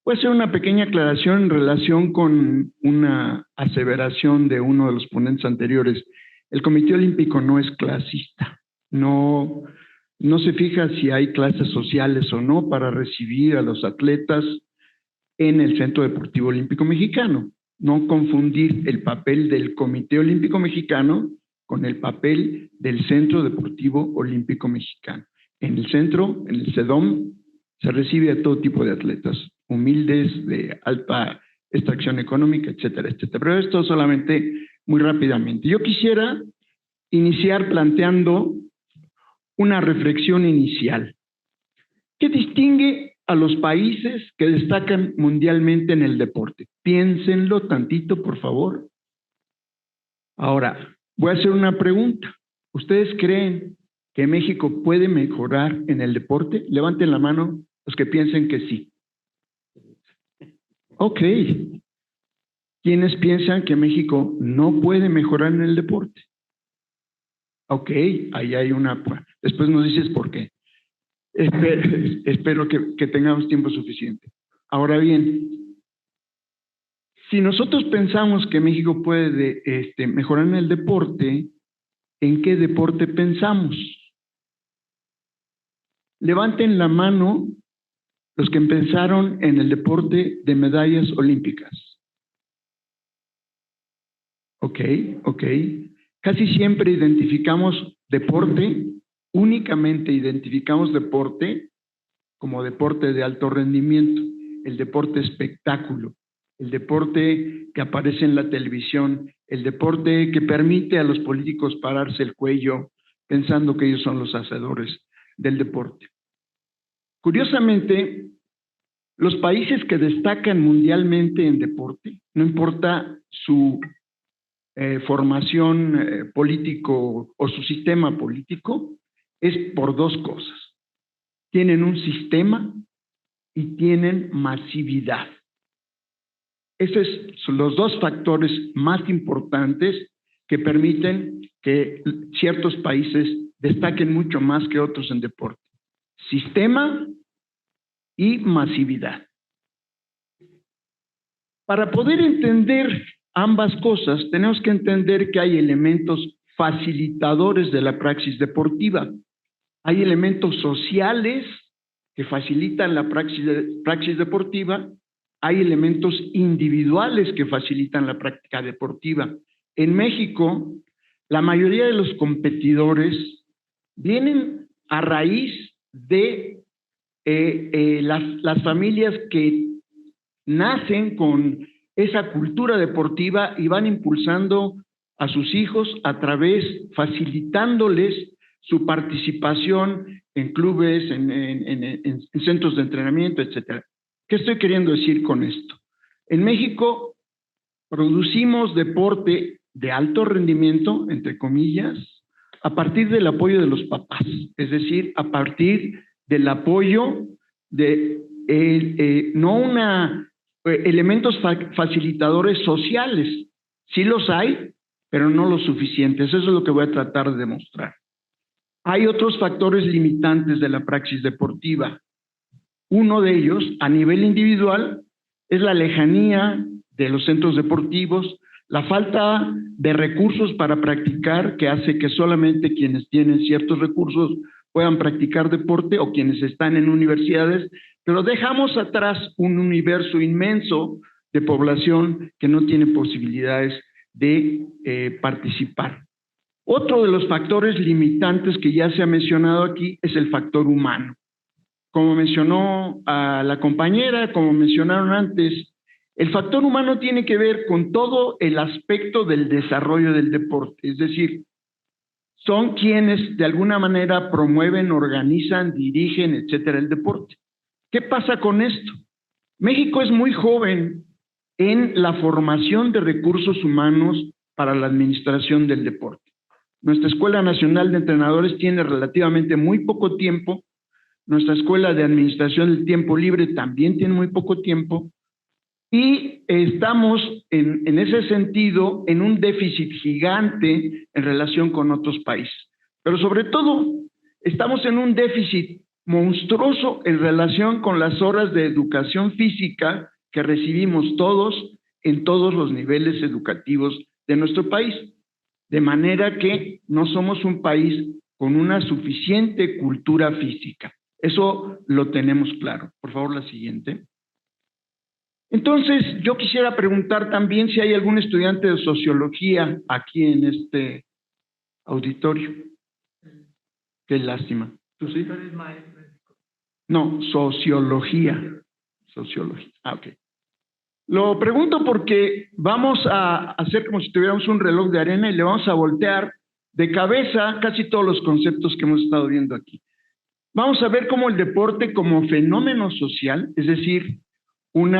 Voy a hacer una pequeña aclaración en relación con una aseveración de uno de los ponentes anteriores. El Comité Olímpico no es clasista, no se fija si hay clases sociales o no para recibir a los atletas en el Centro Deportivo Olímpico Mexicano. No confundir el papel del Comité Olímpico Mexicano con el papel del Centro Deportivo Olímpico Mexicano. En el centro, en el CEDOM, se recibe a todo tipo de atletas, humildes, de alta extracción económica, etcétera, etcétera. Pero esto solamente muy rápidamente. Yo quisiera iniciar planteando una reflexión inicial. ¿Qué distingue a los países que destacan mundialmente en el deporte? Piénsenlo tantito, por favor. Ahora, voy a hacer una pregunta. ¿Ustedes creen que México puede mejorar en el deporte? Levanten la mano los que piensen que sí. Ok. ¿Quiénes piensan que México no puede mejorar en el deporte? Ok, ahí hay una... Después nos dices por qué. Espero que tengamos tiempo suficiente. Ahora bien, si nosotros pensamos que México puede mejorar en el deporte, ¿en qué deporte pensamos? Levanten la mano los que pensaron en el deporte de medallas olímpicas. Ok. Casi siempre identificamos deporte, únicamente identificamos deporte como deporte de alto rendimiento, el deporte espectáculo, el deporte que aparece en la televisión, el deporte que permite a los políticos pararse el cuello pensando que ellos son los hacedores del deporte. Curiosamente, los países que destacan mundialmente en deporte, no importa su formación político o su sistema político, es por dos cosas. Tienen un sistema y tienen masividad. Esos son los dos factores más importantes que permiten que ciertos países destaquen mucho más que otros en deporte. Sistema y masividad. Para poder entender ambas cosas, tenemos que entender que hay elementos facilitadores de la praxis deportiva. Hay elementos sociales que facilitan la praxis deportiva, hay elementos individuales que facilitan la práctica deportiva. En México, la mayoría de los competidores vienen a raíz de las familias que nacen con esa cultura deportiva y van impulsando a sus hijos a través, facilitándoles su participación en clubes, en centros de entrenamiento, etcétera. ¿Qué estoy queriendo decir con esto? En México producimos deporte de alto rendimiento, entre comillas, a partir del apoyo de los papás, es decir, a partir del apoyo de elementos facilitadores sociales. Sí los hay, pero no los suficientes. Eso es lo que voy a tratar de demostrar. Hay otros factores limitantes de la praxis deportiva. Uno de ellos, a nivel individual, es la lejanía de los centros deportivos, la falta de recursos para practicar, que hace que solamente quienes tienen ciertos recursos puedan practicar deporte, o quienes están en universidades, pero dejamos atrás un universo inmenso de población que no tiene posibilidades de participar. Otro de los factores limitantes que ya se ha mencionado aquí es el factor humano. Como mencionó a la compañera, como mencionaron antes, el factor humano tiene que ver con todo el aspecto del desarrollo del deporte, es decir, son quienes de alguna manera promueven, organizan, dirigen, etcétera, el deporte. ¿Qué pasa con esto? México es muy joven en la formación de recursos humanos para la administración del deporte. Nuestra Escuela Nacional de Entrenadores tiene relativamente muy poco tiempo. Nuestra Escuela de Administración del Tiempo Libre también tiene muy poco tiempo. Y estamos en ese sentido en un déficit gigante en relación con otros países. Pero sobre todo, estamos en un déficit monstruoso en relación con las horas de educación física que recibimos todos en todos los niveles educativos de nuestro país. De manera que no somos un país con una suficiente cultura física. Eso lo tenemos claro. Por favor, la siguiente. Entonces, yo quisiera preguntar también si hay algún estudiante de sociología aquí en este auditorio. Qué lástima. ¿Tú sí? No, sociología. Sociología. Ah, ok. Lo pregunto porque vamos a hacer como si tuviéramos un reloj de arena y le vamos a voltear de cabeza casi todos los conceptos que hemos estado viendo aquí. Vamos a ver cómo el deporte como fenómeno social, es decir, un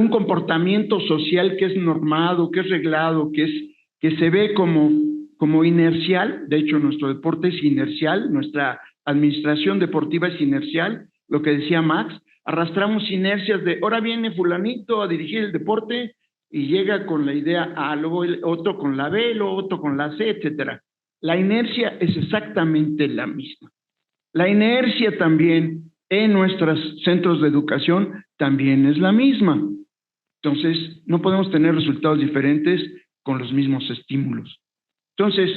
comportamiento social que es normado, que es reglado, que se ve como inercial. De hecho, nuestro deporte es inercial, nuestra administración deportiva es inercial, lo que decía Max. Arrastramos inercias de, ahora viene fulanito a dirigir el deporte y llega con la idea A, luego otro con la B, luego otro con la C, etcétera. La inercia es exactamente la misma. La inercia también en nuestros centros de educación también es la misma. Entonces, no podemos tener resultados diferentes con los mismos estímulos. Entonces,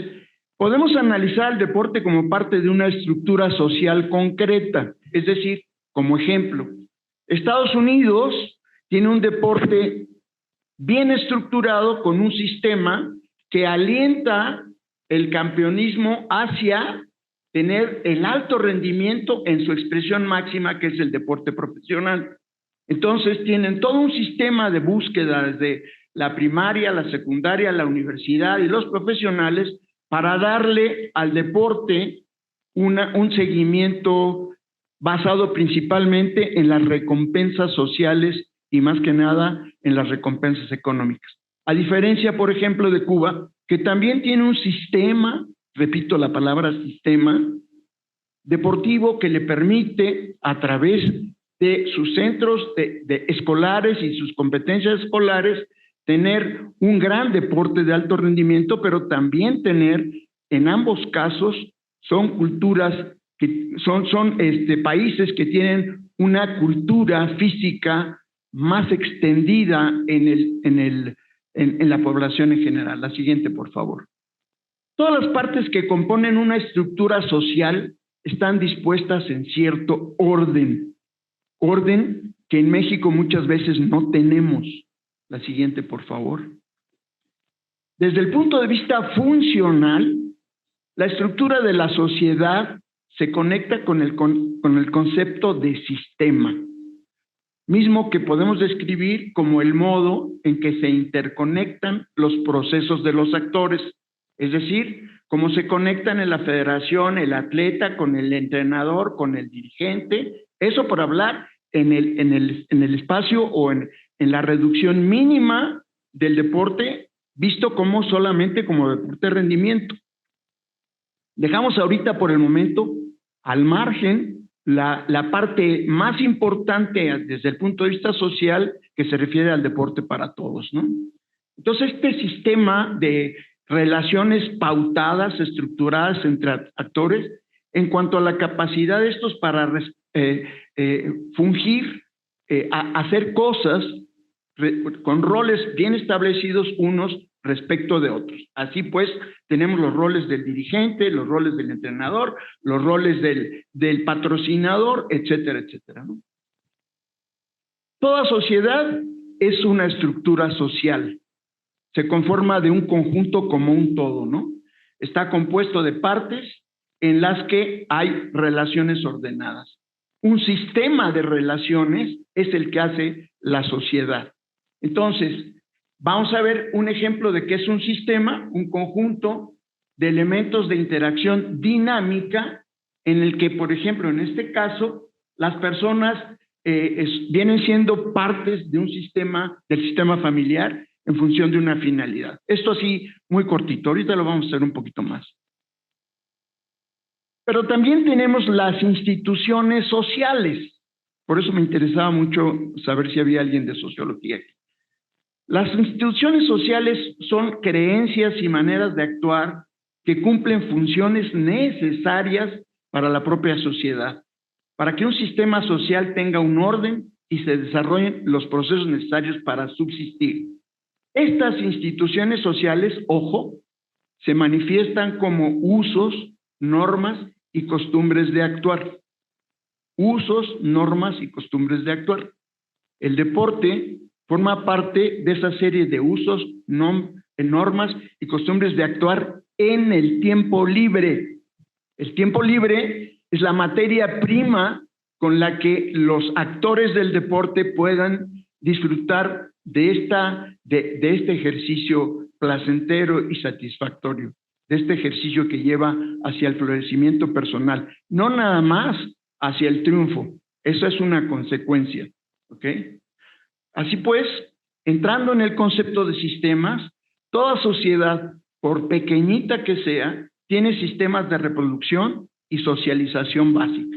podemos analizar el deporte como parte de una estructura social concreta, es decir, como ejemplo, Estados Unidos tiene un deporte bien estructurado con un sistema que alienta el campeonismo hacia tener el alto rendimiento en su expresión máxima, que es el deporte profesional. Entonces tienen todo un sistema de búsqueda desde la primaria, la secundaria, la universidad y los profesionales para darle al deporte un seguimiento basado principalmente en las recompensas sociales y más que nada en las recompensas económicas. A diferencia, por ejemplo, de Cuba, que también tiene un sistema, repito la palabra sistema, deportivo que le permite a través de sus centros de escolares y sus competencias escolares tener un gran deporte de alto rendimiento, pero también tener, en ambos casos, son culturas que son países que tienen una cultura física más extendida en la población en general. La siguiente, por favor. Todas las partes que componen una estructura social están dispuestas en cierto orden que en México muchas veces no tenemos. La siguiente, por favor. Desde el punto de vista funcional, la estructura de la sociedad se conecta con el concepto de sistema, mismo que podemos describir como el modo en que se interconectan los procesos de los actores, es decir, cómo se conectan en la federación el atleta con el entrenador, con el dirigente, eso por hablar en el espacio o en la reducción mínima del deporte, visto como solamente como deporte de rendimiento. Dejamos ahorita por el momento al margen la parte más importante desde el punto de vista social que se refiere al deporte para todos, ¿no? Entonces, este sistema de relaciones pautadas, estructuradas entre actores, en cuanto a la capacidad de estos para fungir, hacer cosas con roles bien establecidos unos respecto de otros. Así pues, tenemos los roles del dirigente, los roles del entrenador, los roles del patrocinador, etcétera, etcétera, ¿no? Toda sociedad es una estructura social. Se conforma de un conjunto como un todo, ¿no? Está compuesto de partes en las que hay relaciones ordenadas. Un sistema de relaciones es el que hace la sociedad. Entonces, vamos a ver un ejemplo de qué es un sistema, un conjunto de elementos de interacción dinámica en el que, por ejemplo, en este caso, las personas vienen siendo partes de un sistema, del sistema familiar en función de una finalidad. Esto así, muy cortito, ahorita lo vamos a hacer un poquito más. Pero también tenemos las instituciones sociales. Por eso me interesaba mucho saber si había alguien de sociología aquí. Las instituciones sociales son creencias y maneras de actuar que cumplen funciones necesarias para la propia sociedad, para que un sistema social tenga un orden y se desarrollen los procesos necesarios para subsistir. Estas instituciones sociales, ojo, se manifiestan como usos, normas y costumbres de actuar. Usos, normas y costumbres de actuar. El deporte forma parte de esa serie de usos, normas y costumbres de actuar en el tiempo libre. El tiempo libre es la materia prima con la que los actores del deporte puedan disfrutar de este ejercicio placentero y satisfactorio, de este ejercicio que lleva hacia el florecimiento personal, no nada más hacia el triunfo. Eso es una consecuencia, ¿ok? Así pues, entrando en el concepto de sistemas, toda sociedad, por pequeñita que sea, tiene sistemas de reproducción y socialización básica,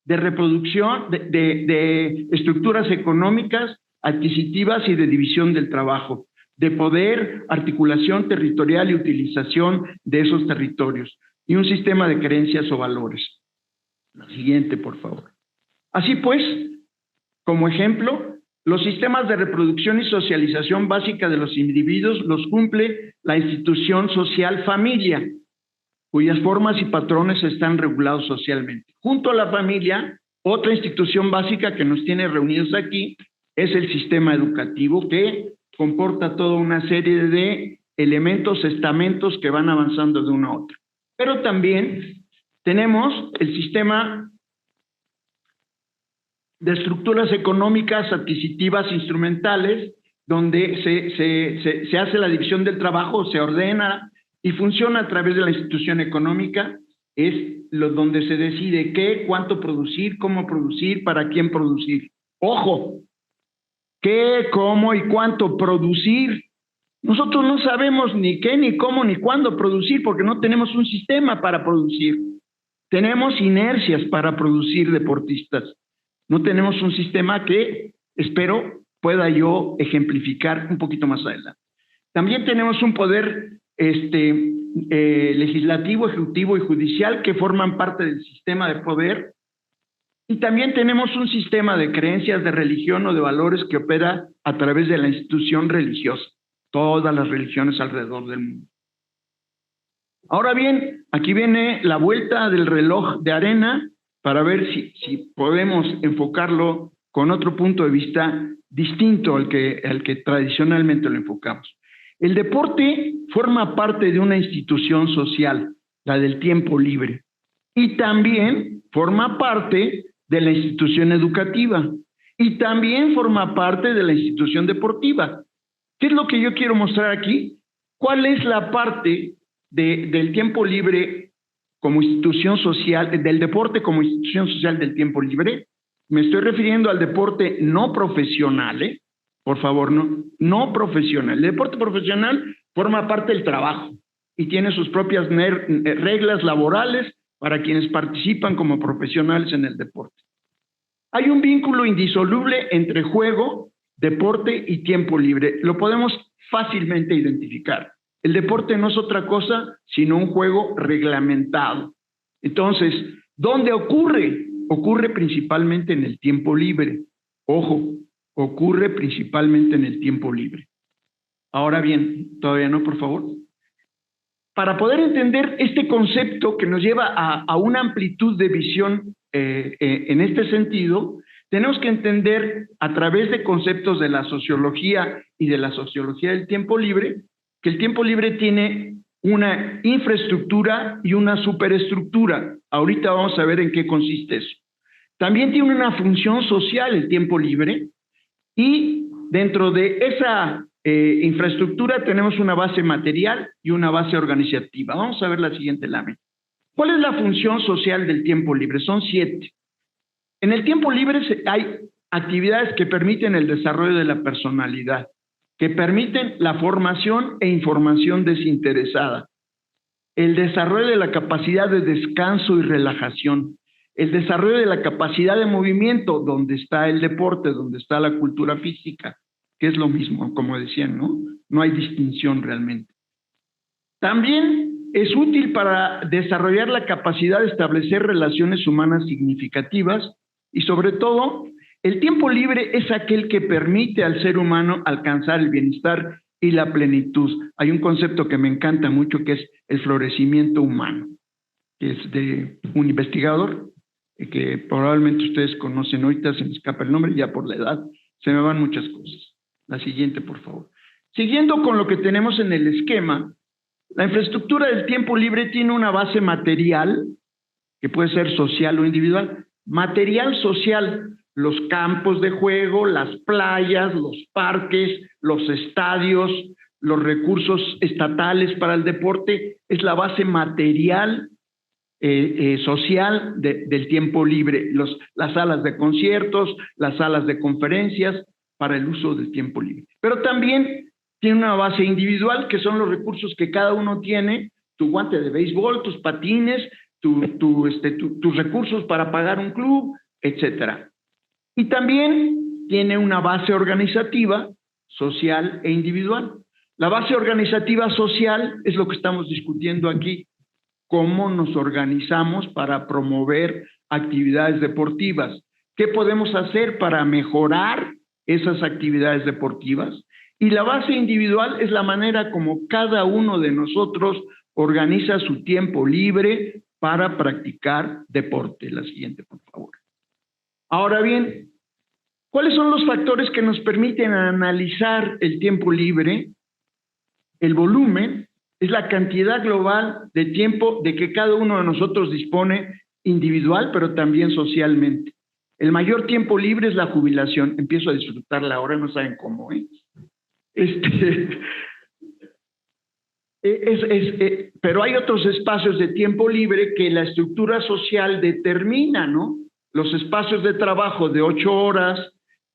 de reproducción, de estructuras económicas, adquisitivas y de división del trabajo, de poder, articulación territorial y utilización de esos territorios, y un sistema de creencias o valores. La siguiente, por favor. Así pues, como ejemplo, los sistemas de reproducción y socialización básica de los individuos los cumple la institución social familia, cuyas formas y patrones están regulados socialmente. Junto a la familia, otra institución básica que nos tiene reunidos aquí es el sistema educativo, que comporta toda una serie de elementos, estamentos que van avanzando de una a otra. Pero también tenemos el sistema de estructuras económicas, adquisitivas, instrumentales, donde se hace la división del trabajo, se ordena y funciona a través de la institución económica. Es donde se decide qué, cuánto producir, cómo producir, para quién producir. ¡Ojo! ¿Qué, cómo y cuánto producir? Nosotros no sabemos ni qué, ni cómo, ni cuándo producir, porque no tenemos un sistema para producir. Tenemos inercias para producir deportistas. No tenemos un sistema que, espero, pueda yo ejemplificar un poquito más adelante. También tenemos un poder legislativo, ejecutivo y judicial que forman parte del sistema de poder. Y también tenemos un sistema de creencias, de religión o de valores que opera a través de la institución religiosa. Todas las religiones alrededor del mundo. Ahora bien, aquí viene la vuelta del reloj de arena para ver si podemos enfocarlo con otro punto de vista distinto al que tradicionalmente lo enfocamos. El deporte forma parte de una institución social, la del tiempo libre, y también forma parte de la institución educativa, y también forma parte de la institución deportiva. ¿Qué es lo que yo quiero mostrar aquí? ¿Cuál es la parte del tiempo libre como institución social, del deporte como institución social del tiempo libre? Me estoy refiriendo al deporte no profesional, por favor, no profesional. El deporte profesional forma parte del trabajo y tiene sus propias reglas laborales para quienes participan como profesionales en el deporte. Hay un vínculo indisoluble entre juego, deporte y tiempo libre. Lo podemos fácilmente identificar. El deporte no es otra cosa sino un juego reglamentado. Entonces, ¿dónde ocurre? Ocurre principalmente en el tiempo libre. Ojo, ocurre principalmente en el tiempo libre. Ahora bien, todavía no, por favor. Para poder entender este concepto que nos lleva a una amplitud de visión en este sentido, tenemos que entender a través de conceptos de la sociología y de la sociología del tiempo libre, que el tiempo libre tiene una infraestructura y una superestructura. Ahorita vamos a ver en qué consiste eso. También tiene una función social el tiempo libre, y dentro de esa infraestructura tenemos una base material y una base organizativa. Vamos a ver la siguiente lámina. ¿Cuál es la función social del tiempo libre? Son 7. En el tiempo libre hay actividades que permiten el desarrollo de la personalidad, que permiten la formación e información desinteresada, el desarrollo de la capacidad de descanso y relajación, el desarrollo de la capacidad de movimiento, donde está el deporte, donde está la cultura física, que es lo mismo, como decían, ¿no? No hay distinción realmente. También es útil para desarrollar la capacidad de establecer relaciones humanas significativas y sobre todo, el tiempo libre es aquel que permite al ser humano alcanzar el bienestar y la plenitud. Hay un concepto que me encanta mucho que es el florecimiento humano, que es de un investigador que probablemente ustedes conocen, ahorita se me escapa el nombre, ya por la edad, se me van muchas cosas. La siguiente, por favor. Siguiendo con lo que tenemos en el esquema, la infraestructura del tiempo libre tiene una base material, que puede ser social o individual. Material social, los campos de juego, las playas, los parques, los estadios, los recursos estatales para el deporte, es la base material social del tiempo libre, las salas de conciertos, las salas de conferencias para el uso del tiempo libre. Pero también tiene una base individual, que son los recursos que cada uno tiene, tu guante de béisbol, tus patines, tus recursos para pagar un club, etcétera. Y también tiene una base organizativa, social e individual. La base organizativa social es lo que estamos discutiendo aquí. Cómo nos organizamos para promover actividades deportivas. ¿Qué podemos hacer para mejorar esas actividades deportivas? Y la base individual es la manera como cada uno de nosotros organiza su tiempo libre para practicar deporte. La siguiente, por favor. Ahora bien, ¿cuáles son los factores que nos permiten analizar el tiempo libre? El volumen es la cantidad global de tiempo de que cada uno de nosotros dispone individual, pero también socialmente. El mayor tiempo libre es la jubilación. Empiezo a disfrutarla ahora, no saben cómo, ¿eh? Pero hay otros espacios de tiempo libre que la estructura social determina, ¿no? Los espacios de trabajo de 8 horas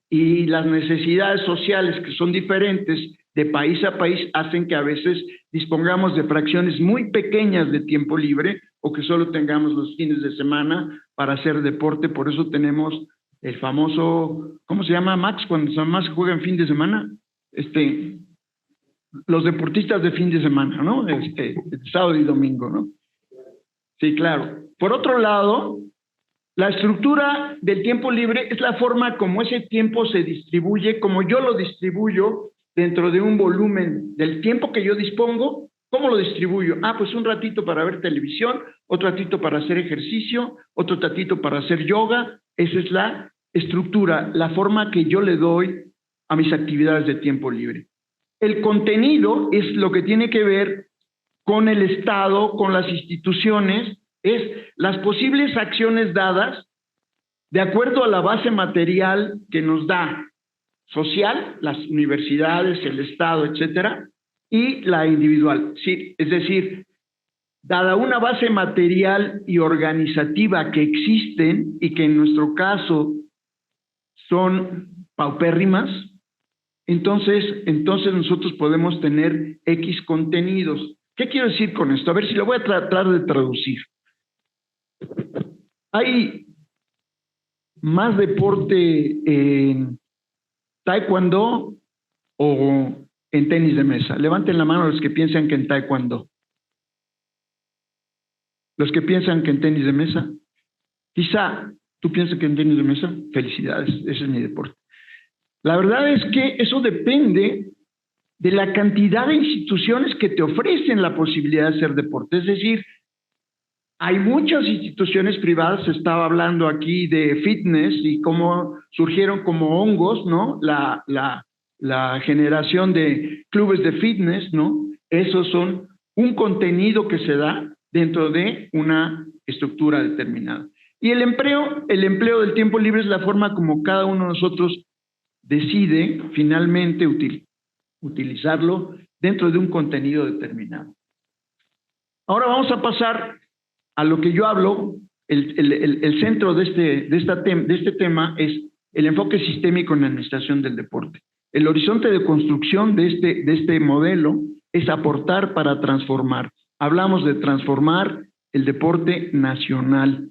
y las necesidades sociales que son diferentes de país a país hacen que a veces dispongamos de fracciones muy pequeñas de tiempo libre o que solo tengamos los fines de semana para hacer deporte. Por eso tenemos el famoso, ¿cómo se llama, Max? Cuando más juegan fin de semana, los deportistas de fin de semana, ¿no? Sábado y domingo, ¿no? Sí, claro. Por otro lado, la estructura del tiempo libre es la forma como ese tiempo se distribuye, como yo lo distribuyo dentro de un volumen del tiempo que yo dispongo. ¿Cómo lo distribuyo? Pues un ratito para ver televisión, otro ratito para hacer ejercicio, otro ratito para hacer yoga. Esa es la estructura, la forma que yo le doy a mis actividades de tiempo libre. El contenido es lo que tiene que ver con el Estado, con las instituciones, es las posibles acciones dadas de acuerdo a la base material que nos da social, las universidades, el Estado, etcétera, y la individual. Sí, es decir, dada una base material y organizativa que existen y que en nuestro caso son paupérrimas, entonces nosotros podemos tener X contenidos. ¿Qué quiero decir con esto? A ver si lo voy a tratar de traducir. Hay más deporte en taekwondo o en tenis de mesa. Levanten la mano los que piensan que en taekwondo. Los que piensan que en tenis de mesa. Quizá tú piensas que en tenis de mesa. Felicidades, ese es mi deporte. La verdad es que eso depende de la cantidad de instituciones que te ofrecen la posibilidad de hacer deporte. Es decir, hay muchas instituciones privadas, se estaba hablando aquí de fitness y cómo surgieron como hongos, ¿no? La generación de clubes de fitness, ¿no? Esos son un contenido que se da dentro de una estructura determinada. Y el empleo del tiempo libre es la forma como cada uno de nosotros decide finalmente utilizarlo dentro de un contenido determinado. Ahora vamos a pasar a lo que yo hablo. El centro de este tema es el enfoque sistémico en la administración del deporte. El horizonte de construcción de este modelo es aportar para transformar. Hablamos de transformar el deporte nacional.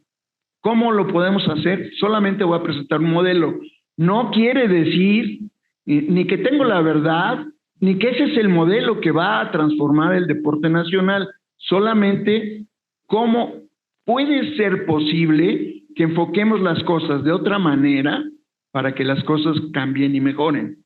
¿Cómo lo podemos hacer? Solamente voy a presentar un modelo. No quiere decir ni que tengo la verdad, ni que ese es el modelo que va a transformar el deporte nacional, solamente cómo puede ser posible que enfoquemos las cosas de otra manera para que las cosas cambien y mejoren.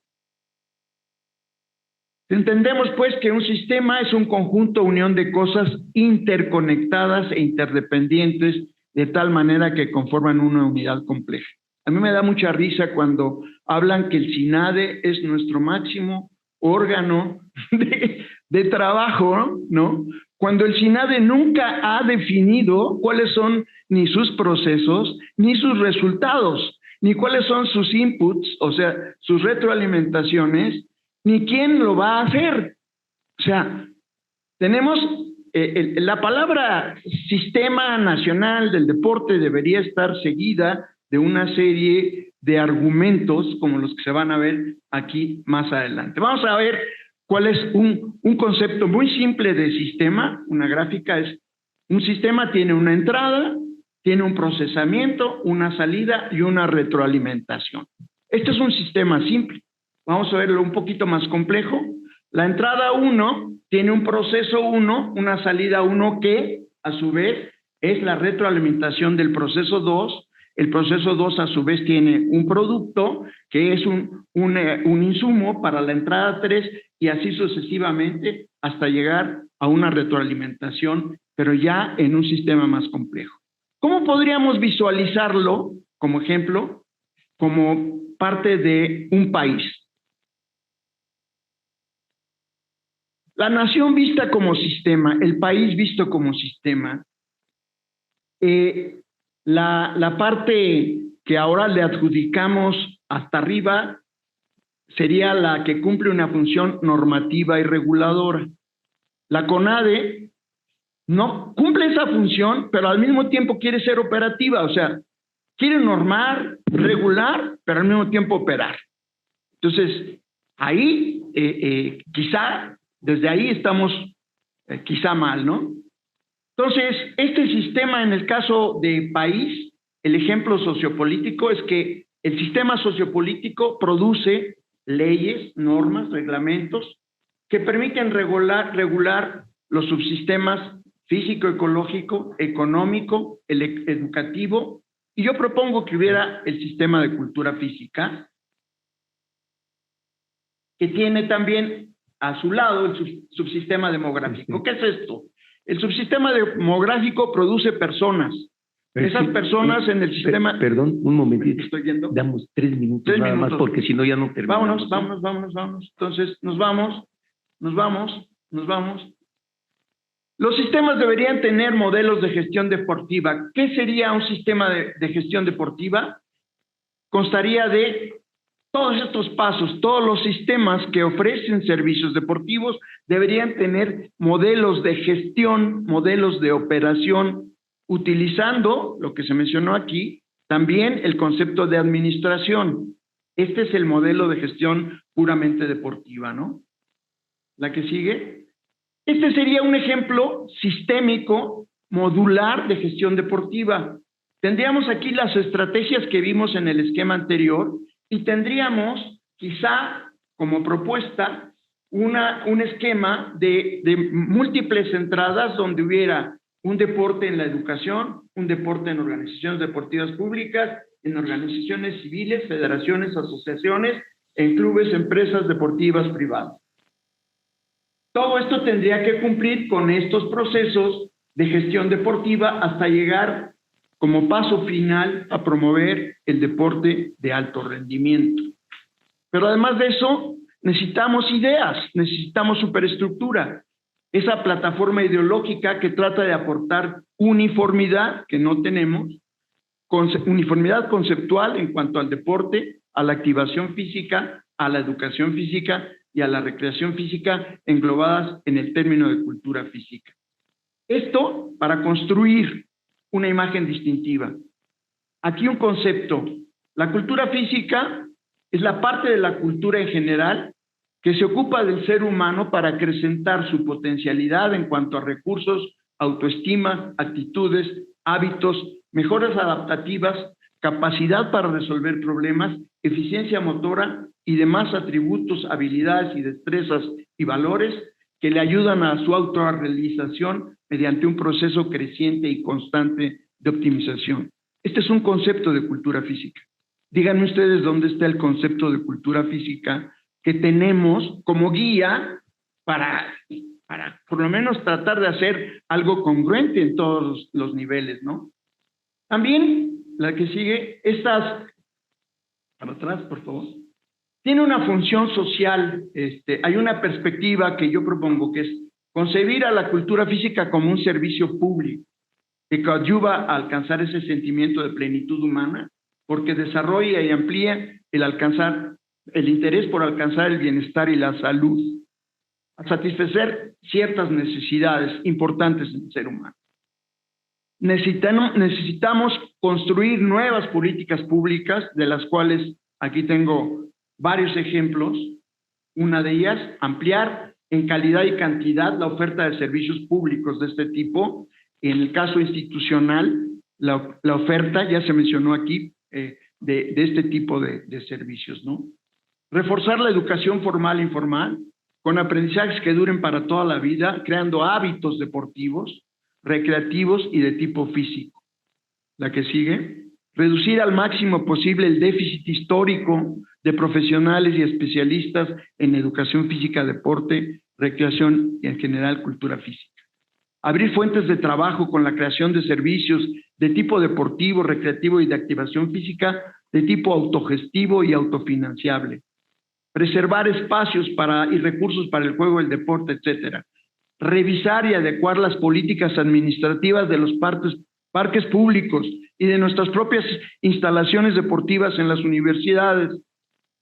Entendemos, pues, que un sistema es un conjunto, unión de cosas interconectadas e interdependientes, de tal manera que conforman una unidad compleja. A mí me da mucha risa cuando hablan que el SINADE es nuestro máximo órgano de trabajo, ¿no? Cuando el SINADE nunca ha definido cuáles son ni sus procesos, ni sus resultados, ni cuáles son sus inputs, o sea, sus retroalimentaciones, ni quién lo va a hacer. O sea, tenemos la palabra Sistema Nacional del Deporte debería estar seguida de una serie de argumentos como los que se van a ver aquí más adelante. Vamos a ver cuál es un concepto muy simple de sistema. Una gráfica es, un sistema tiene una entrada, tiene un procesamiento, una salida y una retroalimentación. Este es un sistema simple. Vamos a verlo un poquito más complejo. La entrada 1 tiene un proceso 1, una salida 1 que, a su vez, es la retroalimentación del proceso 2. El proceso 2, a su vez, tiene un producto que es un insumo para la entrada 3 y así sucesivamente hasta llegar a una retroalimentación, pero ya en un sistema más complejo. ¿Cómo podríamos visualizarlo, como ejemplo, como parte de un país? La nación vista como sistema, el país visto como sistema, la parte que ahora le adjudicamos hasta arriba sería la que cumple una función normativa y reguladora. La CONADE no cumple esa función, pero al mismo tiempo quiere ser operativa, o sea, quiere normar, regular, pero al mismo tiempo operar. Entonces, ahí quizá, desde ahí estamos quizá mal, ¿no? Entonces, este sistema en el caso de país, el ejemplo sociopolítico es que el sistema sociopolítico produce leyes, normas, reglamentos que permiten regular los subsistemas físico, ecológico, económico, educativo, y yo propongo que hubiera el sistema de cultura física, que tiene también a su lado el subsistema demográfico. ¿Qué es esto? El subsistema demográfico produce personas. Esas personas en el sistema... Perdón, un momentito. ¿Estoy viendo? Damos 3 minutos nada más, porque si no ya no terminamos. Vámonos. Entonces, nos vamos. Los sistemas deberían tener modelos de gestión deportiva. ¿Qué sería un sistema de gestión deportiva? Constaría de todos estos pasos. Todos los sistemas que ofrecen servicios deportivos deberían tener modelos de gestión, modelos de operación, utilizando lo que se mencionó aquí, también el concepto de administración. Este es el modelo de gestión puramente deportiva, ¿no? La que sigue. Este sería un ejemplo sistémico, modular de gestión deportiva. Tendríamos aquí las estrategias que vimos en el esquema anterior y tendríamos quizá como propuesta un esquema de múltiples entradas donde hubiera un deporte en la educación, un deporte en organizaciones deportivas públicas, en organizaciones civiles, federaciones, asociaciones, en clubes, empresas deportivas privadas. Todo esto tendría que cumplir con estos procesos de gestión deportiva hasta llegar como paso final a promover el deporte de alto rendimiento. Pero además de eso, necesitamos ideas, necesitamos superestructura, esa plataforma ideológica que trata de aportar uniformidad, que no tenemos, uniformidad conceptual en cuanto al deporte, a la activación física, a la educación física y a la recreación física englobadas en el término de cultura física. Esto para construir una imagen distintiva. Aquí un concepto. La cultura física es la parte de la cultura en general que se ocupa del ser humano para acrecentar su potencialidad en cuanto a recursos, autoestima, actitudes, hábitos, mejoras adaptativas, capacidad para resolver problemas, eficiencia motora y demás atributos, habilidades y destrezas y valores que le ayudan a su autorrealización mediante un proceso creciente y constante de optimización. Este es un concepto de cultura física. Díganme ustedes dónde está el concepto de cultura física que tenemos como guía para por lo menos tratar de hacer algo congruente en todos los niveles, ¿no? También, la que sigue, para atrás, por favor. Tiene una función social, hay una perspectiva que yo propongo que es concebir a la cultura física como un servicio público que coadyuva a alcanzar ese sentimiento de plenitud humana porque desarrolla y amplía el interés por alcanzar el bienestar y la salud, a satisfacer ciertas necesidades importantes en el ser humano. Necesitamos construir nuevas políticas públicas, de las cuales aquí tengo varios ejemplos. Una de ellas, ampliar en calidad y cantidad la oferta de servicios públicos de este tipo. En el caso institucional, la oferta, ya se mencionó aquí, de este tipo de servicios, ¿no? Reforzar la educación formal e informal, con aprendizajes que duren para toda la vida, creando hábitos deportivos, recreativos y de tipo físico. La que sigue, reducir al máximo posible el déficit histórico de profesionales y especialistas en educación física, deporte, recreación y en general cultura física. Abrir fuentes de trabajo con la creación de servicios de tipo deportivo, recreativo y de activación física de tipo autogestivo y autofinanciable. Preservar espacios y recursos para el juego, el deporte, etcétera. Revisar y adecuar las políticas administrativas de los parques públicos y de nuestras propias instalaciones deportivas en las universidades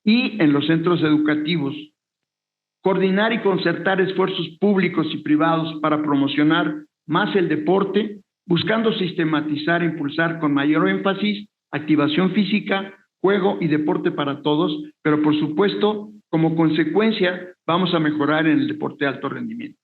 y en los centros educativos. Coordinar y concertar esfuerzos públicos y privados para promocionar más el deporte, buscando sistematizar e impulsar con mayor énfasis activación física, juego y deporte para todos, pero por supuesto, como consecuencia, vamos a mejorar en el deporte de alto rendimiento.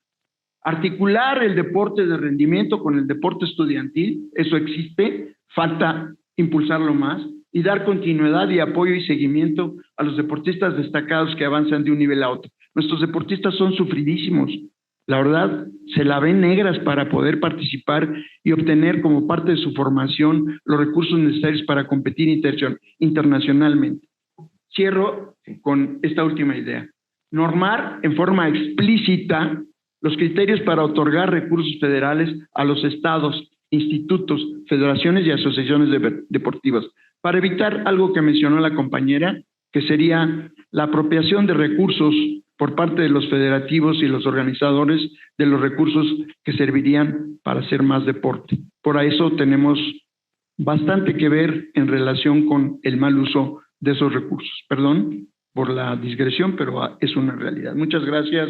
Articular el deporte de rendimiento con el deporte estudiantil, eso existe, falta impulsarlo más, y dar continuidad y apoyo y seguimiento a los deportistas destacados que avanzan de un nivel a otro. Nuestros deportistas son sufridísimos, la verdad, se la ven negras para poder participar y obtener como parte de su formación los recursos necesarios para competir internacionalmente. Cierro con esta última idea. Normar en forma explícita los criterios para otorgar recursos federales a los estados, institutos, federaciones y asociaciones deportivas, para evitar algo que mencionó la compañera, que sería la apropiación de recursos por parte de los federativos y los organizadores de los recursos que servirían para hacer más deporte. Por eso tenemos bastante que ver en relación con el mal uso de esos recursos. Perdón por la digresión, pero es una realidad. Muchas gracias.